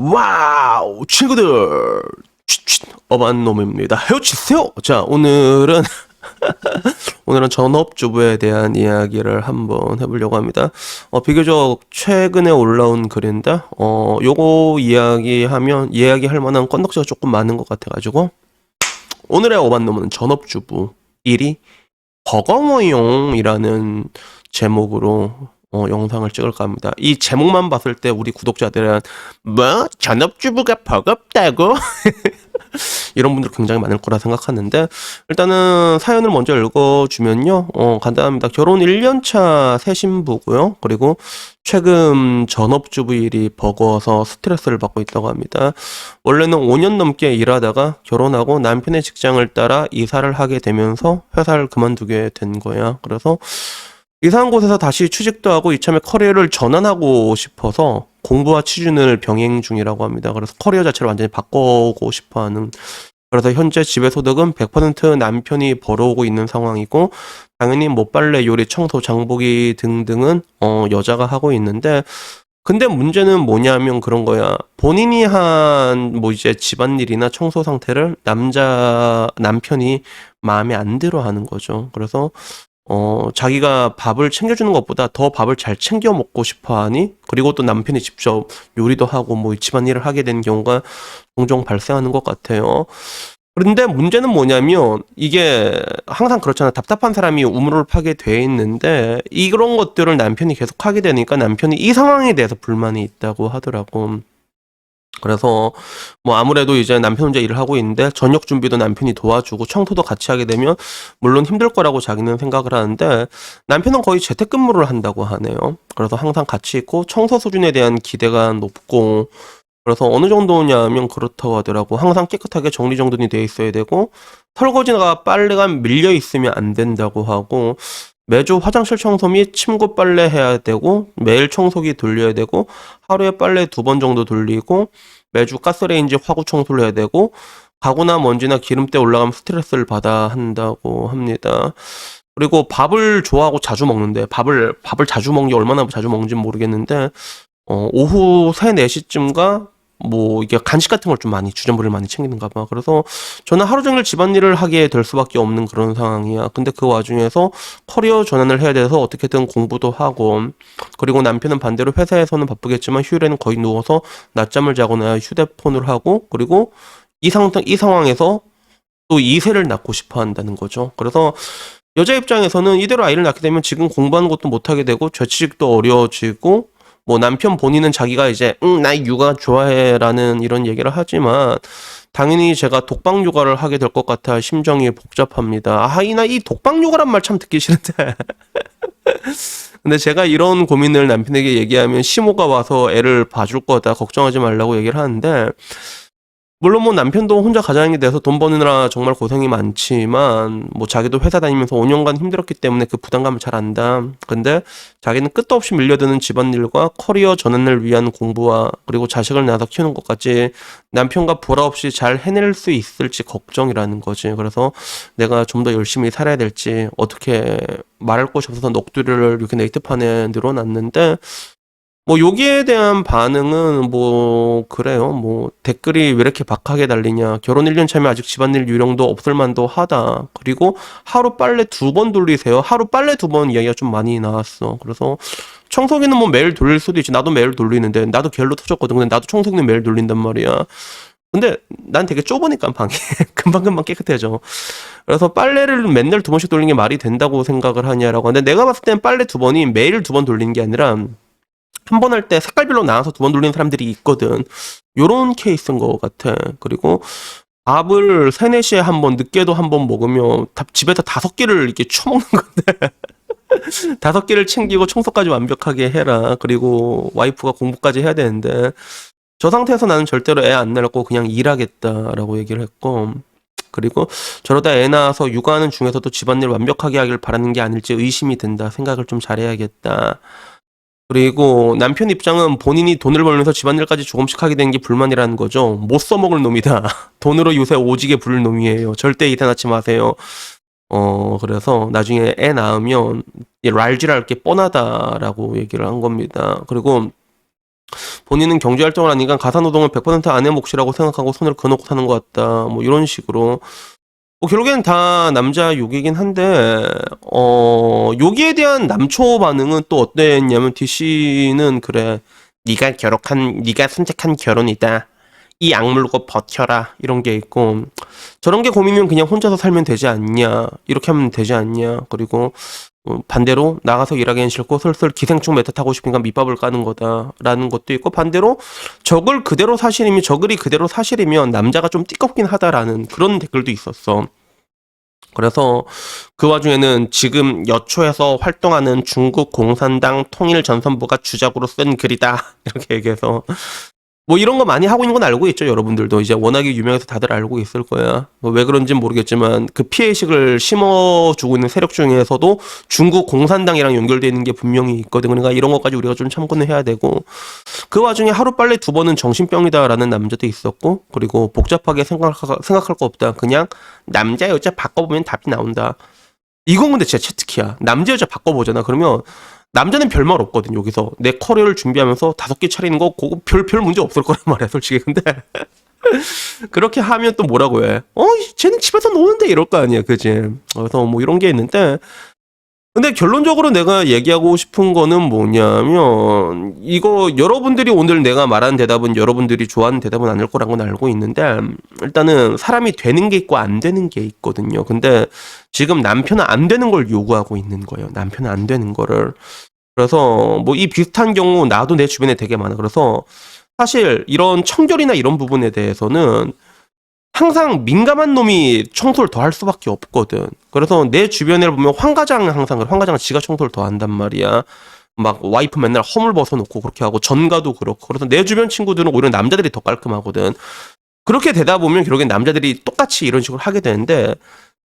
와우, 친구들! 어반놈입니다. 헤어치세요! 자, 오늘은 전업주부에 대한 이야기를 한번 해보려고 합니다. 비교적 최근에 올라온 글인데, 요거 이야기할 만한 건덕지가 조금 많은 것 같아가지고, 오늘의 어반놈은 전업주부 1위 버거워용이라는 제목으로 영상을 찍을까 합니다. 이 제목만 봤을 때 우리 구독자들은 뭐? 전업주부가 버겁다고? 이런 분들 굉장히 많을 거라 생각하는데, 일단은 사연을 먼저 읽어주면요. 간단합니다. 결혼 1년차 새 신부고요. 그리고 최근 전업주부 일이 버거워서 스트레스를 받고 있다고 합니다. 원래는 5년 넘게 일하다가 결혼하고 남편의 직장을 따라 이사를 하게 되면서 회사를 그만두게 된 거야. 그래서 이사한 곳에서 다시 취직도 하고 이참에 커리어를 전환하고 싶어서 공부와 취준을 병행 중이라고 합니다. 그래서 커리어 자체를 완전히 바꾸고 싶어 하는. 그래서 현재 집의 소득은 100% 남편이 벌어오고 있는 상황이고, 당연히 뭐 빨래, 요리, 청소, 장보기 등등은 여자가 하고 있는데, 근데 문제는 뭐냐면 그런 거야. 본인이 한 뭐 이제 집안일이나 청소 상태를 남편이 마음에 안 들어 하는 거죠. 그래서 자기가 밥을 챙겨주는 것보다 더 밥을 잘 챙겨 먹고 싶어 하니, 그리고 또 남편이 직접 요리도 하고 뭐 집안일을 하게 되는 경우가 종종 발생하는 것 같아요. 그런데 문제는 뭐냐면, 이게 항상 그렇잖아. 답답한 사람이 우물을 파게 돼 있는데, 이런 것들을 남편이 계속 하게 되니까 남편이 이 상황에 대해서 불만이 있다고 하더라고. 그래서 뭐 아무래도 이제 남편 혼자 일을 하고 있는데 저녁 준비도 남편이 도와주고 청소도 같이 하게 되면 물론 힘들 거라고 자기는 생각을 하는데, 남편은 거의 재택근무를 한다고 하네요. 그래서 항상 같이 있고 청소 수준에 대한 기대가 높고, 그래서 어느 정도냐면 그렇다고 하더라고. 항상 깨끗하게 정리정돈이 돼 있어야 되고, 설거지가 빨래가 밀려 있으면 안 된다고 하고, 매주 화장실 청소 및 침구 빨래 해야 되고, 매일 청소기 돌려야 되고, 하루에 빨래 2번 정도 돌리고, 매주 가스레인지 화구 청소를 해야 되고, 가구나 먼지나 기름때 올라가면 스트레스를 받아 한다고 합니다. 그리고 밥을 좋아하고 자주 먹는데, 밥을 자주 먹는 게 얼마나 자주 먹는지는 모르겠는데, 오후 3, 4시쯤가 뭐 이게 간식 같은 걸 좀 많이, 주전부리를 많이 챙기는가 봐. 그래서 저는 하루 종일 집안일을 하게 될 수밖에 없는 그런 상황이야. 근데 그 와중에서 커리어 전환을 해야 돼서 어떻게든 공부도 하고, 그리고 남편은 반대로 회사에서는 바쁘겠지만 휴일에는 거의 누워서 낮잠을 자거나 휴대폰을 하고, 그리고 이 상황에서 또 2세를 낳고 싶어 한다는 거죠. 그래서 여자 입장에서는 이대로 아이를 낳게 되면 지금 공부하는 것도 못하게 되고 재취직도 어려워지고, 뭐 남편 본인은 자기가 이제 나 육아 좋아해라는 이런 얘기를 하지만, 당연히 제가 독방 육아를 하게 될 것 같아 심정이 복잡합니다. 나 이 독방 육아란 말 참 듣기 싫은데. 근데 제가 이런 고민을 남편에게 얘기하면 시모가 와서 애를 봐줄 거다, 걱정하지 말라고 얘기를 하는데, 물론 뭐 남편도 혼자 가장이 돼서 돈 버느라 정말 고생이 많지만, 뭐 자기도 회사 다니면서 5년간 힘들었기 때문에 그 부담감을 잘 안다. 근데 자기는 끝도 없이 밀려드는 집안일과 커리어 전환을 위한 공부와 그리고 자식을 낳아서 키우는 것까지 남편과 보라 없이 잘 해낼 수 있을지 걱정이라는 거지. 그래서 내가 좀 더 열심히 살아야 될지, 어떻게 말할 곳이 없어서 넋두리를 이렇게 네이트판에 늘어놨는데, 뭐 여기에 대한 반응은 뭐 그래요. 뭐 댓글이 왜 이렇게 박하게 달리냐, 결혼 1년 차면 아직 집안일 요령도 없을 만도 하다, 그리고 하루 빨래 2번 돌리세요. 하루 빨래 2번 이야기가 좀 많이 나왔어. 그래서 청소기는 뭐 매일 돌릴 수도 있지. 나도 매일 돌리는데, 나도 겔로 터졌거든. 근데 나도 청소기는 매일 돌린단 말이야. 근데 난 되게 좁으니까 방이 금방금방 깨끗해져. 그래서 빨래를 맨날 2번씩 돌리는 게 말이 된다고 생각을 하냐라고 하는데, 내가 봤을 땐 빨래 2번이 매일 2번 돌리는 게 아니라 한 번 할 때 색깔별로 나눠서 2번 돌리는 사람들이 있거든. 요런 케이스인 것 같아. 그리고 밥을 3, 4시에 한 번, 늦게도 한 번 먹으면 집에서 5끼를 이렇게 처먹는 건데 5끼를 챙기고 청소까지 완벽하게 해라. 그리고 와이프가 공부까지 해야 되는데, 저 상태에서 나는 절대로 애 안 낳고 그냥 일하겠다라고 얘기를 했고, 그리고 저러다 애 낳아서 육아하는 중에서도 집안일 완벽하게 하길 바라는 게 아닐지 의심이 든다. 생각을 좀 잘해야겠다. 그리고 남편 입장은 본인이 돈을 벌면서 집안일까지 조금씩 하게 된 게 불만이라는 거죠. 못 써먹을 놈이다. 돈으로 요새 오지게 부를 놈이에요. 절대 이사 낳지 마세요. 그래서 나중에 애 낳으면 랄질할 게 뻔하다라고 얘기를 한 겁니다. 그리고 본인은 경제활동을 하니까 가사노동을 100% 아내 몫이라고 생각하고 손을 그어놓고 사는 것 같다. 뭐 이런 식으로. 뭐 결국엔 다 남자 욕이긴 한데 여기에 대한 남초 반응은 또 어땠냐면 DC는 그래 네가 선택한 결혼이다. 이 악물고 버텨라 이런 게 있고 저런 게 고민이면 그냥 혼자서 살면 되지 않냐 이렇게 하면 되지 않냐 그리고 반대로 나가서 일하기는 싫고 슬슬 기생충 메타 타고 싶으니까 밑밥을 까는 거다라는 것도 있고 반대로 저글이 그대로 사실이면 남자가 좀 띠껍긴 하다라는 그런 댓글도 있었어. 그래서 그 와중에는 지금 여초에서 활동하는 중국 공산당 통일전선부가 주작으로 쓴 글이다 이렇게 얘기해서 뭐 이런 거 많이 하고 있는 건 알고 있죠. 여러분들도 이제 워낙에 유명해서 다들 알고 있을 거야. 뭐 왜 그런지는 모르겠지만 그 피해의식을 심어주고 있는 세력 중에서도 중국 공산당이랑 연결되어 있는 게 분명히 있거든. 그러니까 이런 것까지 우리가 좀 참고는 해야 되고 그 와중에 하루빨래 2번은 정신병이다라는 남자도 있었고 그리고 복잡하게 생각할 거 없다. 그냥 남자 여자 바꿔보면 답이 나온다. 이건 근데 진짜 채특이야. 남자 여자 바꿔보잖아. 그러면 남자는 별말 없거든. 여기서 내 커리어를 준비하면서 5개 차리는 거 그거 별 문제 없을 거란 말이야 솔직히. 근데 그렇게 하면 또 뭐라고 해. 쟤는 집에서 노는데 이럴 거 아니야. 그지. 그래서 뭐 이런 게 있는데 근데 결론적으로 내가 얘기하고 싶은 거는 뭐냐면 이거 여러분들이 오늘 내가 말한 대답은 여러분들이 좋아하는 대답은 아닐 거란 건 알고 있는데 일단은 사람이 되는 게 있고 안 되는 게 있거든요. 근데 지금 남편은 안 되는 걸 요구하고 있는 거예요. 남편은 안 되는 거를. 그래서 뭐 이 비슷한 경우 나도 내 주변에 되게 많아. 그래서 사실 이런 청결이나 이런 부분에 대해서는 항상 민감한 놈이 청소를 더 할 수밖에 없거든. 그래서 내 주변에 보면 황과장은 지가 청소를 더 한단 말이야. 막 와이프 맨날 허물 벗어놓고 그렇게 하고 전가도 그렇고. 그래서 내 주변 친구들은 오히려 남자들이 더 깔끔하거든. 그렇게 되다 보면 결국엔 남자들이 똑같이 이런 식으로 하게 되는데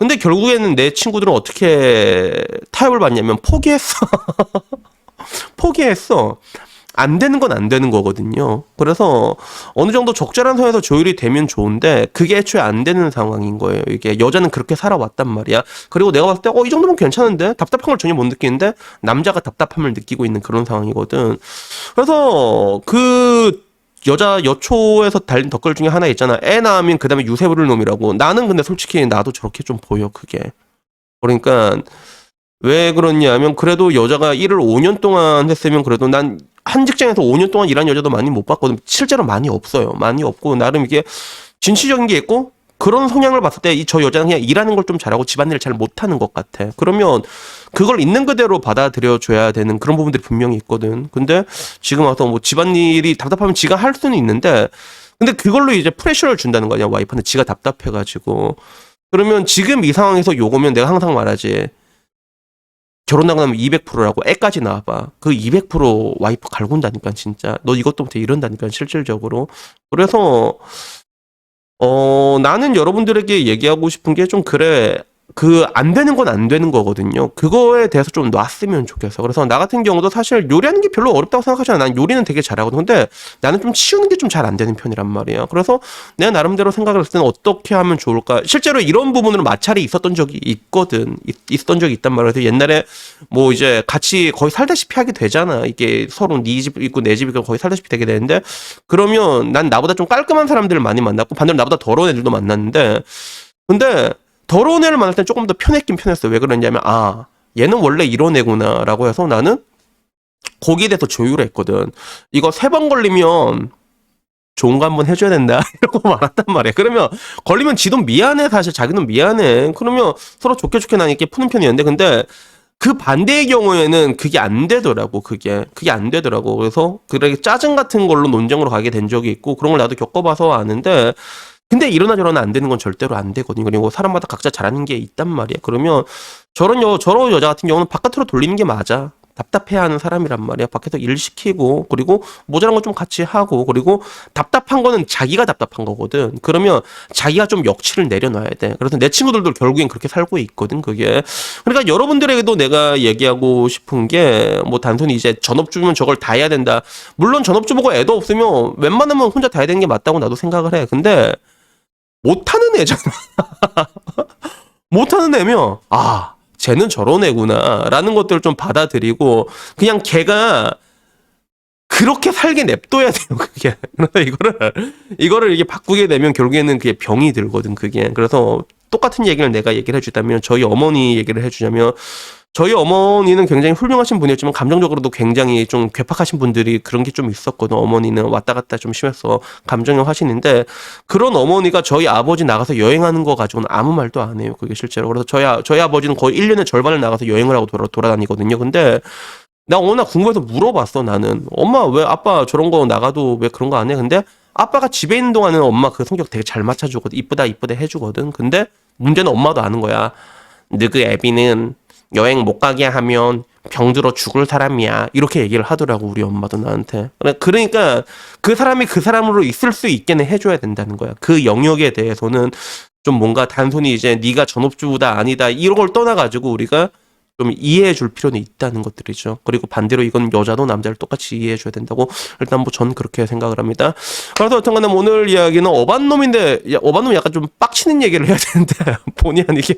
근데 결국에는 내 친구들은 어떻게 타협을 받냐면 포기했어. 포기했어. 안 되는 건 안 되는 거거든요. 그래서 어느 정도 적절한 선에서 조율이 되면 좋은데 그게 애초에 안 되는 상황인 거예요. 이게 여자는 그렇게 살아왔단 말이야. 그리고 내가 봤을 때 이 정도면 괜찮은데 답답한 걸 전혀 못 느끼는데 남자가 답답함을 느끼고 있는 그런 상황이거든. 그래서 그 여자 여초에서 달린 댓글 중에 하나 있잖아. 애 낳으면 그 다음에 유세 부를 놈이라고. 나는 근데 솔직히 나도 저렇게 좀 보여 그게. 그러니까 왜 그렇냐면 그래도 여자가 일을 5년 동안 했으면 그래도 난 한 직장에서 5년 동안 일한 여자도 많이 못 봤거든. 실제로 많이 없어요. 많이 없고 나름 이게 진취적인 게 있고 그런 성향을 봤을 때 저 여자는 그냥 일하는 걸 좀 잘하고 집안일을 잘 못하는 것 같아. 그러면 그걸 있는 그대로 받아들여 줘야 되는 그런 부분들이 분명히 있거든. 근데 지금 와서 뭐 집안일이 답답하면 지가 할 수는 있는데 근데 그걸로 이제 프레셔를 준다는 거 아니야. 와이프한테 지가 답답해가지고. 그러면 지금 이 상황에서 요거면 내가 항상 말하지. 결혼하고 나면 200%라고 애까지 나와봐. 그 200% 와이프 갈군다니까 진짜. 너 이것도 못해 이런다니까 실질적으로. 그래서 나는 여러분들에게 얘기하고 싶은 게 좀 그래. 그 안 되는 건 안 되는 거거든요. 그거에 대해서 좀 놨으면 좋겠어. 그래서 나 같은 경우도 사실 요리하는 게 별로 어렵다고 생각하지 않아. 난 요리는 되게 잘하거든. 근데 나는 좀 치우는 게 좀 잘 안 되는 편이란 말이야. 그래서 내가 나름대로 생각을 했을 때는 어떻게 하면 좋을까. 실제로 이런 부분으로 마찰이 있었던 적이 있거든. 있었던 적이 있단 말이야. 그래서 옛날에 뭐 이제 같이 거의 살다시피 하게 되잖아. 이게 서로 네 집 있고 내 집 있고 거의 살다시피 되게 되는데 그러면 난 나보다 좀 깔끔한 사람들을 많이 만났고 반대로 나보다 더러운 애들도 만났는데 근데 더러운 애를 만날 땐 조금 더 편했긴 편했어. 왜 그러냐면 얘는 원래 이런 애구나 라고 해서 나는 거기에 대해서 조율을 했거든. 이거 3번 걸리면 좋은 거 한번 해줘야 된다 이러고 말았단 말이야. 그러면 걸리면 지도 미안해. 사실 자기는 미안해. 그러면 서로 좋게 나니까 푸는 편이었는데 근데 그 반대의 경우에는 그게 안 되더라고. 그게 안 되더라고. 그래서 그렇게 짜증 같은 걸로 논쟁으로 가게 된 적이 있고 그런 걸 나도 겪어봐서 아는데 근데 이러나 저러나 안 되는 건 절대로 안 되거든요. 그리고 사람마다 각자 잘하는 게 있단 말이야. 그러면 저런 여자 같은 경우는 바깥으로 돌리는 게 맞아. 답답해하는 사람이란 말이야. 밖에서 일 시키고 그리고 모자란 건 좀 같이 하고 그리고 답답한 거는 자기가 답답한 거거든. 그러면 자기가 좀 역치를 내려놔야 돼. 그래서 내 친구들도 결국엔 그렇게 살고 있거든. 그게. 그러니까 여러분들에게도 내가 얘기하고 싶은 게 뭐 단순히 이제 전업주부면 저걸 다 해야 된다. 물론 전업주부가 애도 없으면 웬만하면 혼자 다 해야 되는 게 맞다고 나도 생각을 해. 근데 못하는 애잖아. 못하는 애면 쟤는 저런 애구나 라는 것들을 좀 받아들이고 그냥 걔가 그렇게 살게 냅둬야 돼요, 그게. 그래서 이거를 이게 바꾸게 되면 결국에는 그게 병이 들거든, 그게. 그래서 똑같은 얘기를 내가 얘기를 해주자면, 저희 어머니 얘기를 해주자면, 저희 어머니는 굉장히 훌륭하신 분이었지만 감정적으로도 굉장히 좀 괴팍하신 분들이 그런 게 좀 있었거든. 어머니는 왔다 갔다 좀 심해서 감정형 하시는데, 그런 어머니가 저희 아버지 나가서 여행하는 거 가지고는 아무 말도 안 해요, 그게 실제로. 그래서 저희 아버지는 거의 1년의 절반을 나가서 여행을 하고 돌아다니거든요. 근데 나 어느 날 궁금해서 물어봤어, 나는. 엄마, 왜 아빠 저런 거 나가도 왜 그런 거 안 해? 근데 아빠가 집에 있는 동안은 엄마 그 성격 되게 잘 맞춰주거든. 이쁘다, 이쁘다 해주거든. 근데 문제는 엄마도 아는 거야. 너그 애비는 여행 못 가게 하면 병들어 죽을 사람이야. 이렇게 얘기를 하더라고, 우리 엄마도 나한테. 그러니까 그 사람이 그 사람으로 있을 수 있게는 해줘야 된다는 거야. 그 영역에 대해서는 좀 뭔가 단순히 이제 네가 전업주부다 아니다 이런 걸 떠나가지고 우리가 좀 이해해 줄 필요는 있다는 것들이죠. 그리고 반대로 이건 여자도 남자를 똑같이 이해해 줘야 된다고 일단 뭐 전 그렇게 생각을 합니다. 그래서 어떤간에 오늘 이야기는 어반놈인데 어반놈이 약간 좀 빡치는 얘기를 해야 되는데 본의 아니게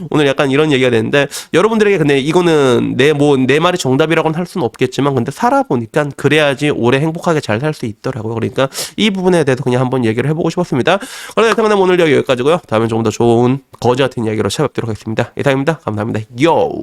오늘 약간 이런 얘기가 되는데 여러분들에게 근데 이거는 내 말이 정답이라고는 할 수는 없겠지만 근데 살아보니까 그래야지 오래 행복하게 잘 살 수 있더라고요. 그러니까 이 부분에 대해서 그냥 한번 얘기를 해보고 싶었습니다. 그래서 어떤간에 오늘 이야기 여기까지고요. 다음에 조금 더 좋은 거지 같은 이야기로 찾아뵙도록 하겠습니다. 이상입니다. 감사합니다. 요!